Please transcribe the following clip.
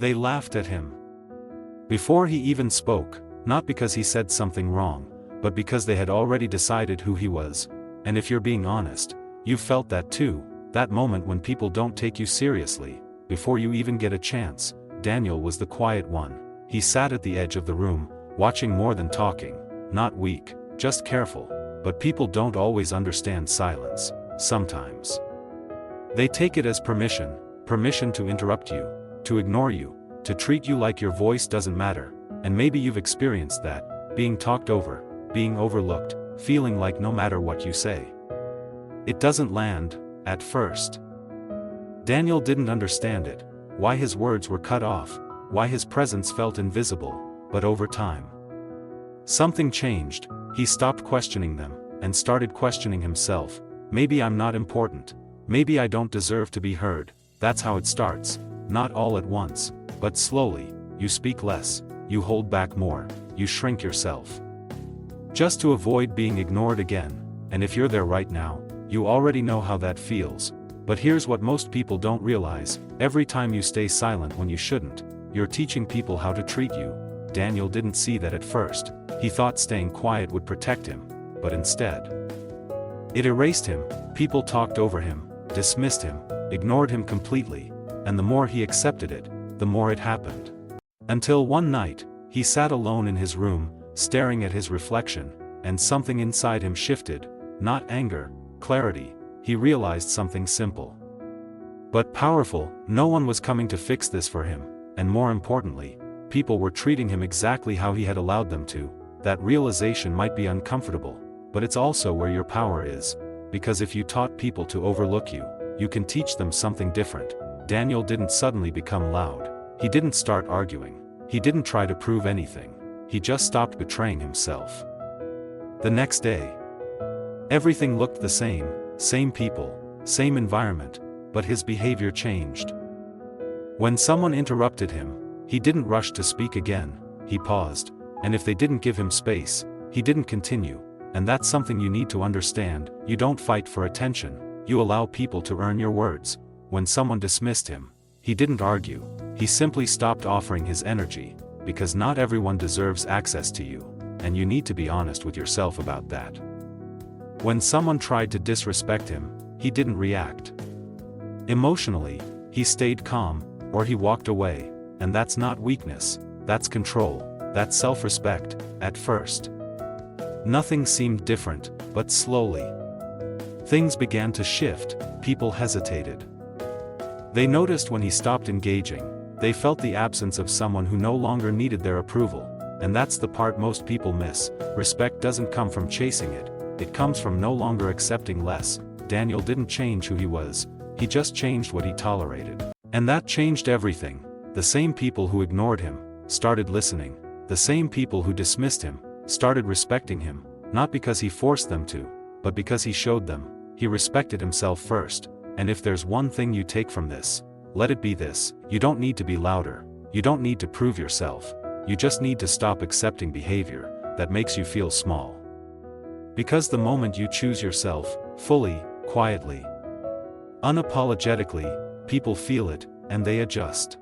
They laughed at him before he even spoke, not because he said something wrong, but because they had already decided who he was. And if you're being honest, you've felt that too, that moment when people don't take you seriously, before you even get a chance. Daniel was the quiet one. He sat at the edge of the room, watching more than talking, not weak, just careful. But people don't always understand silence. Sometimes they take it as permission to interrupt you, to ignore you, to treat you like your voice doesn't matter. And maybe you've experienced that, being talked over, being overlooked, feeling like no matter what you say, it doesn't land. At first, Daniel didn't understand it, why his words were cut off, why his presence felt invisible. But over time, something changed. He stopped questioning them, and started questioning himself. Maybe I'm not important. Maybe I don't deserve to be heard. That's how it starts. Not all at once, but slowly. You speak less, you hold back more, you shrink yourself, just to avoid being ignored again. And if you're there right now, you already know how that feels. But here's what most people don't realize: every time you stay silent when you shouldn't, you're teaching people how to treat you. Daniel didn't see that at first. He thought staying quiet would protect him, but instead, it erased him. People talked over him, dismissed him, ignored him completely, and the more he accepted it, the more it happened. Until one night, he sat alone in his room, staring at his reflection, and something inside him shifted. Not anger, clarity. He realized something simple but powerful: no one was coming to fix this for him, and more importantly, people were treating him exactly how he had allowed them to. That realization might be uncomfortable, but it's also where your power is, because if you taught people to overlook you, you can teach them something different. Daniel didn't suddenly become loud. He didn't start arguing. He didn't try to prove anything. He just stopped betraying himself. The next day, everything looked the same people, same environment, but his behavior changed. When someone interrupted him, he didn't rush to speak again. He paused, and if they didn't give him space, he didn't continue. And that's something you need to understand. You don't fight for attention, you allow people to earn your words. When someone dismissed him, he didn't argue. He simply stopped offering his energy, because not everyone deserves access to you, and you need to be honest with yourself about that. When someone tried to disrespect him, he didn't react emotionally. He stayed calm, or he walked away. And that's not weakness, that's control, that's self-respect. At first, nothing seemed different, but slowly, things began to shift. People hesitated. They noticed when he stopped engaging. They felt the absence of someone who no longer needed their approval. And that's the part most people miss. Respect doesn't come from chasing it. It comes from no longer accepting less. Daniel didn't change who he was. He just changed what he tolerated. And that changed everything. The same people who ignored him started listening. The same people who dismissed him started respecting him, not because he forced them to, but because he showed them. He respected himself first. And if there's one thing you take from this, let it be this: you don't need to be louder. You don't need to prove yourself. You just need to stop accepting behavior that makes you feel small. Because the moment you choose yourself, fully, quietly, unapologetically, people feel it, and they adjust.